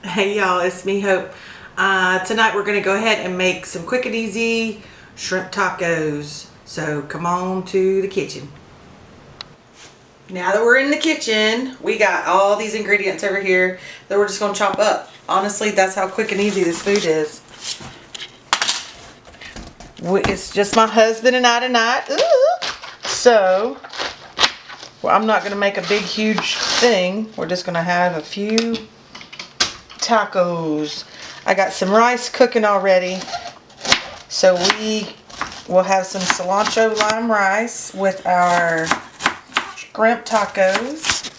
Hey y'all, it's me, Hope. Tonight we're going to go ahead and make some quick and easy shrimp tacos. So come on to the kitchen. Now that we're in the kitchen, we got all these ingredients over here that we're just going to chop up. Honestly, that's how quick and easy this food is. It's just my husband and I tonight. Ooh. So, well, I'm not going to make a big, huge thing. We're just going to have a few tacos. I got some rice cooking already, so we will have some cilantro lime rice with our shrimp tacos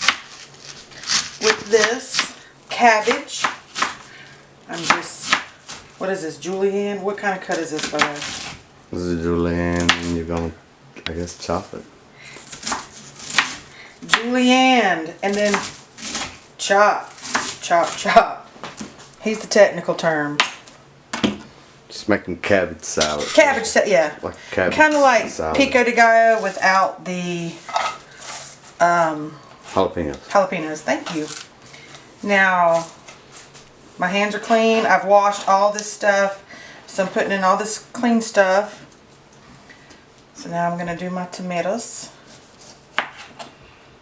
with this cabbage. What is this, julienne? What kind of cut is this, by the way? This is julienne, and you're gonna, I guess, chop it. Julienne, and then chop. He's the technical term. Just making cabbage salad. Cabbage salad, yeah. Like cabbage kind of like salad. pico de gallo without the jalapenos. Jalapenos, thank you. Now, my hands are clean. I've washed all this stuff. So I'm putting in all this clean stuff. So now I'm going to do my tomatoes.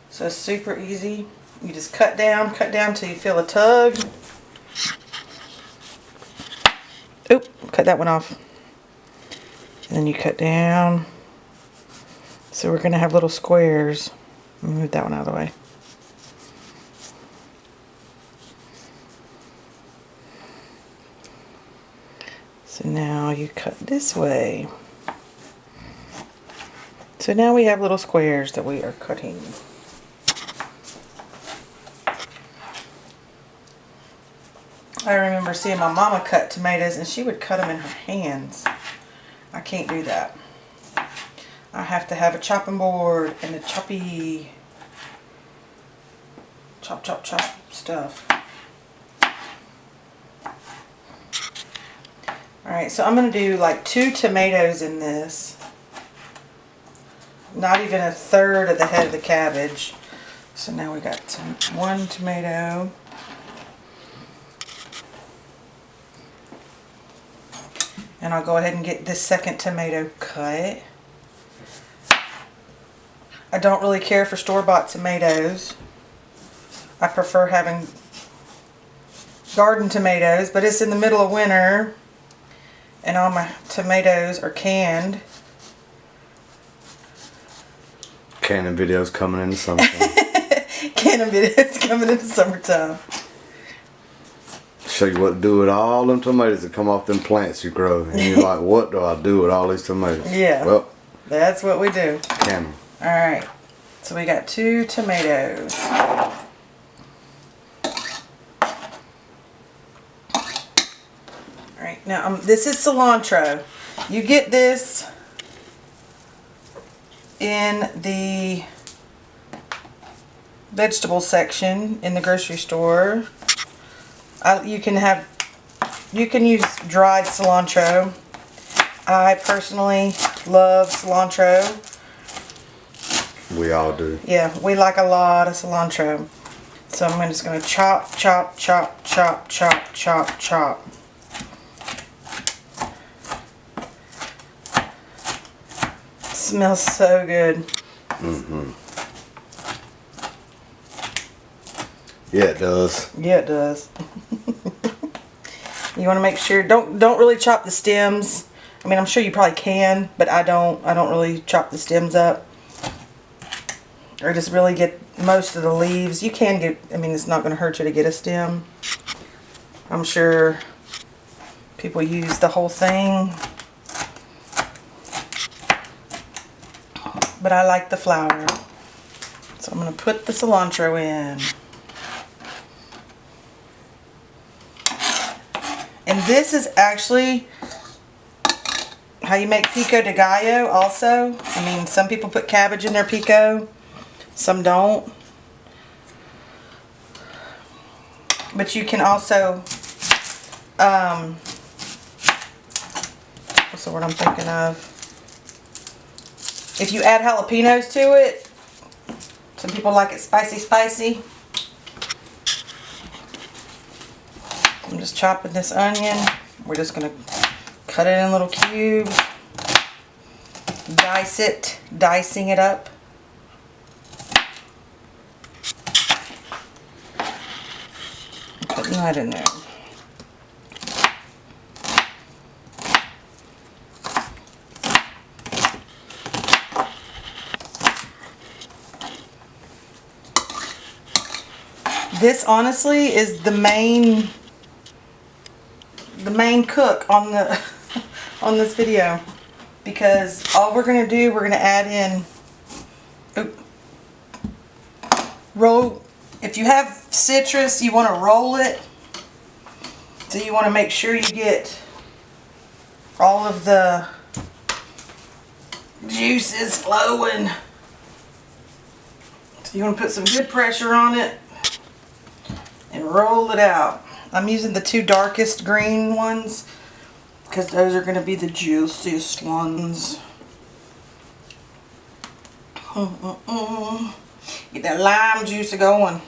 So it's super easy. You just cut down till you feel a tug. Oop, cut that one off. And then you cut down. So we're going to have little squares. Let me move that one out of the way. So now you cut this way. So now we have little squares that we are cutting. I remember seeing my mama cut tomatoes and she would cut them in her hands. I can't do that. I have to have a chopping board and a choppy chop stuff. Alright, so I'm going to do like 2 tomatoes in this. Not even a third of the head of the cabbage. So now we got 1 tomato. And I'll go ahead and get this second tomato cut. I don't really care for store-bought tomatoes. I prefer having garden tomatoes, but it's in the middle of winter and all my tomatoes are canned. Canning videos coming in the summertime. Canning videos coming in the summertime. Show you what to do with all them tomatoes that come off them plants you grow. And you're like, what do I do with all these tomatoes? Yeah. Well, that's what we do. can them. Alright. So we got 2 tomatoes. Alright, now this is cilantro. You get this in the vegetable section in the grocery store. You can use dried cilantro. I personally love cilantro. We all do. Yeah, we like a lot of cilantro. So I'm just going to chop. Smells so good. Mm-hmm. Yeah, it does. Yeah, it does. You want to make sure don't really chop the stems. I mean, I'm sure you probably can, but I don't really chop the stems up. Or just really get most of the leaves. You can get, I mean, it's not going to hurt you to get a stem. I'm sure people use the whole thing. But I like the flower. So I'm going to put the cilantro in. And this is actually how you make pico de gallo also. I mean, some people put cabbage in their pico. Some don't. But you can also, what's the word I'm thinking of? If you add jalapenos to it, some people like it spicy. just chopping this onion. We're just going to cut it in little cubes. Dice it, dicing it up. Putting that in there. This honestly is the main cook on the on this video, because all we're gonna do, we're gonna add in roll. If you have citrus, you want to roll it, so you want to make sure you get all of the juices flowing. So you want to put some good pressure on it and roll it out. I'm using the two darkest green ones because those are going to be the juiciest ones. Get that lime juice going.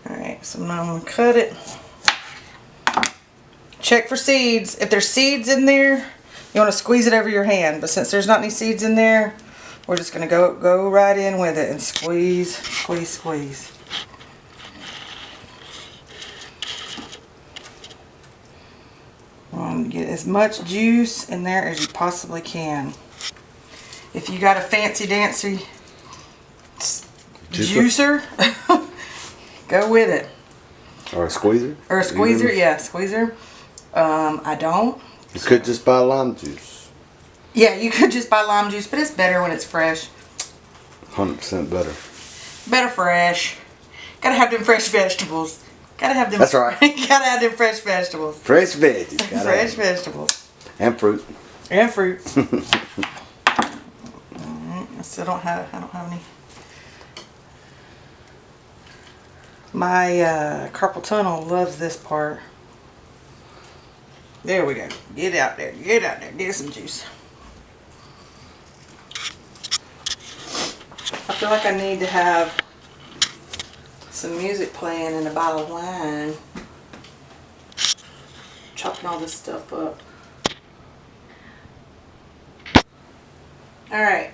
Alright, so now I'm going to cut it. Check for seeds. If there's seeds in there, you want to squeeze it over your hand. But since there's not any seeds in there, we're just going to go right in with it and squeeze, squeeze, squeeze. Get as much juice in there as you possibly can. If you got a fancy dancy juicer, go with it. Or a squeezer? Or a squeezer, yeah, squeezer. I don't. You could just buy lime juice. Yeah, you could just buy lime juice, but it's better when it's fresh. 100% better. Better fresh. Gotta have them fresh vegetables. Gotta have them. That's right. Gotta have them fresh vegetables. Fresh veggies. Fresh vegetables. And fruit. And fruit. I still don't have. I don't have any. My carpal tunnel loves this part. There we go. Get out there. Get out there. Get some juice. I feel like I need to have some music playing and a bottle of wine. Chopping all this stuff up. Alright.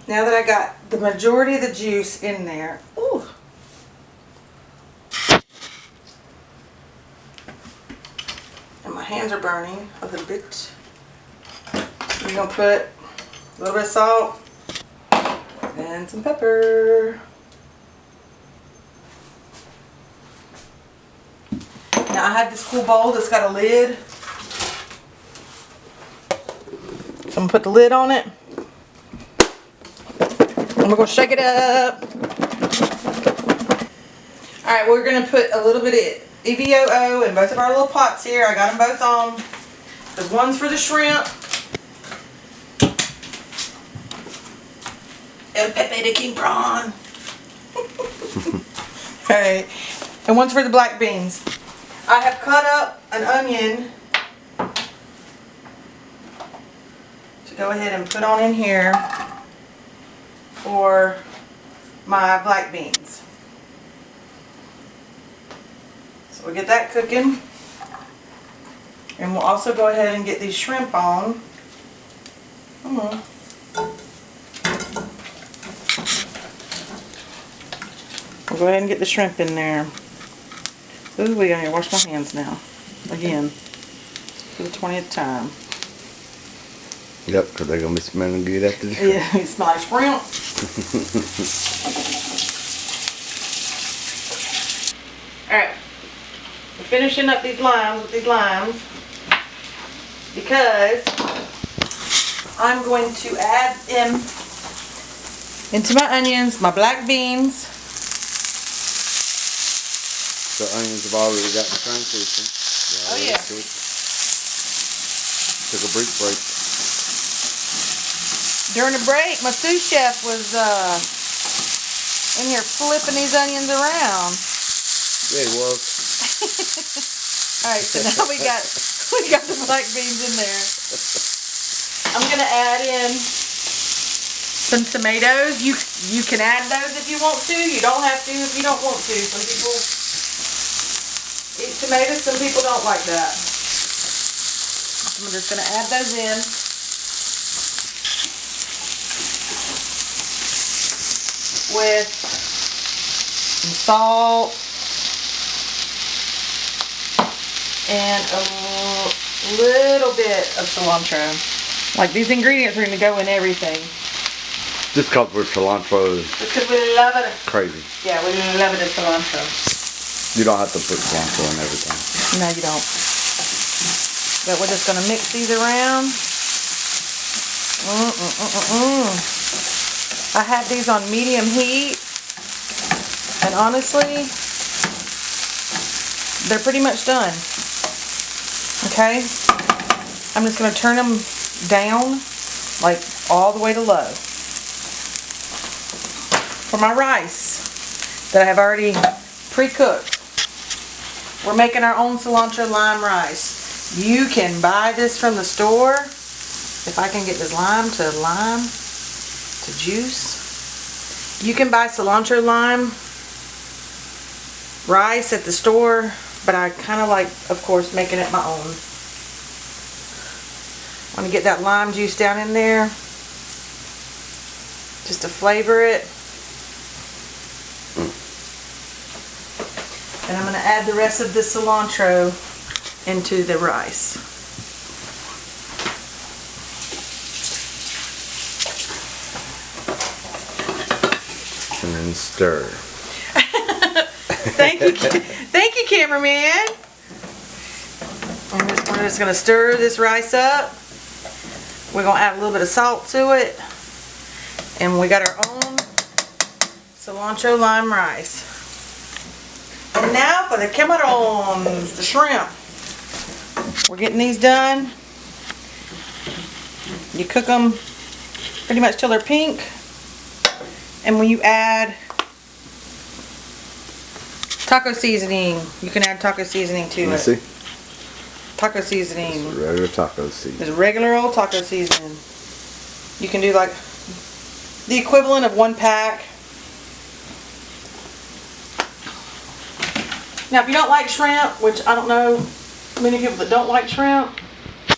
Now that I got the majority of the juice in there. Ooh. And my hands are burning a little bit. We're going to put a little bit of salt and some pepper. Now I have this cool bowl that's got a lid. So I'm going to put the lid on it. And we're going to shake it up. Alright, we're going to put a little bit of EVOO in both of our little pots here. I got them both on. There's one's for the shrimp. El Pepe de King Prawn. Alright. And one's for the black beans. I have cut up an onion to go ahead and put on in here for my black beans. So we'll get that cooking. And we'll also go ahead and get these shrimp on. Come on. We'll go ahead and get the shrimp in there. Ooh, we gotta wash my hands now. Again. For the 20th time. Yep, because they're going to be smelling good after this. Yeah, you smell like shrimp. Alright. We're finishing up these limes with these limes. Because I'm going to add them into my onions, my black beans. The onions have already got the transition. Oh yeah. Took a brief break. During the break, my sous chef was in here flipping these onions around. Yeah, he was. Alright, so now we got the black beans in there. I'm gonna add in some tomatoes. You can add those if you want to. You don't have to if you don't want to. Some people eat tomatoes. Some people don't like that. So I'm just going to add those in. With some salt and a little bit of cilantro. Like, these ingredients are going to go in everything. Just because we're cilantro is Because we love it. crazy. Yeah, we love it as cilantro. You don't have to put cilantro in everything. No, you don't. But we're just going to mix these around. I had these on medium heat. And honestly, they're pretty much done. Okay? I'm just going to turn them down, like all the way to low. For my rice that I have already pre-cooked, we're making our own cilantro lime rice. You can buy this from the store. If I can get this lime to juice. You can buy cilantro lime rice at the store, but I kind of like, of course, making it my own. I want to get that lime juice down in there just to flavor it. And I'm going to add the rest of the cilantro into the rice. And then stir. Thank you, cameraman. We're just going to stir this rice up. We're going to add a little bit of salt to it. And we got our own cilantro lime rice. And now for the camarones, the shrimp. We're getting these done. You cook them pretty much till they're pink. And when you add taco seasoning, you can add taco seasoning to Let me it. see. Taco seasoning. It's regular taco seasoning. There's regular old taco seasoning. You can do like the equivalent of 1 pack. Now if you don't like shrimp, which I don't know many people that don't like shrimp,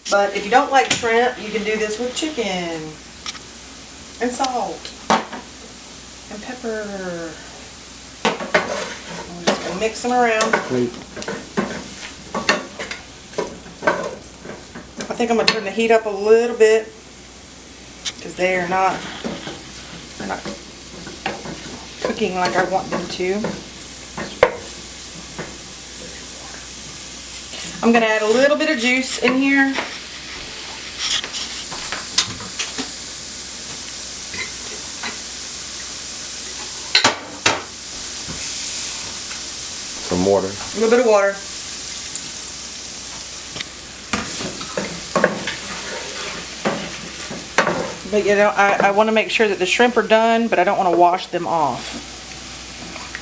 but if you don't like shrimp, you can do this with chicken and salt and pepper. I'm just going to mix them around. I think I'm going to turn the heat up a little bit because they're not cooking like I want them to. I'm going to add a little bit of juice in here. Some water. A little bit of water. But you know, I want to make sure that the shrimp are done, but I don't want to wash them off.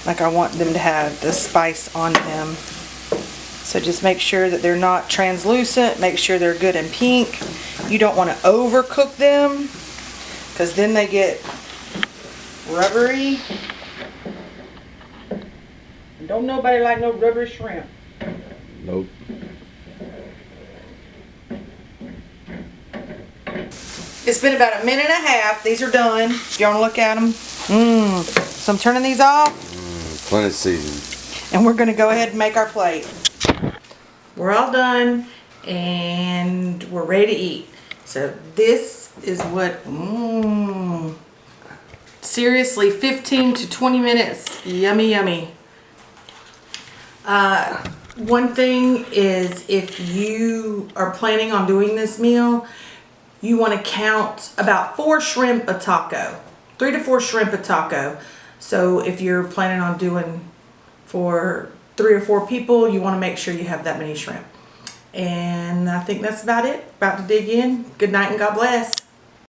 Like I want them to have the spice on them. So just make sure that they're not translucent. Make sure they're good and pink. You don't want to overcook them because then they get rubbery. Don't nobody like no rubbery shrimp. Nope. It's been about 1.5 minutes. These are done. If you want to look at them. So I'm turning these off. Plenty seasoned. And we're going to go ahead and make our plate. We're all done. And we're ready to eat. So this is what... seriously, 15 to 20 minutes. Yummy, yummy. One thing is if you are planning on doing this meal, you want to count about 4 shrimp a taco. 3 to 4 shrimp a taco. So if you're planning on doing for 3 or 4 people, you want to make sure you have that many shrimp. And I think that's about it. About to dig in. Good night and God bless.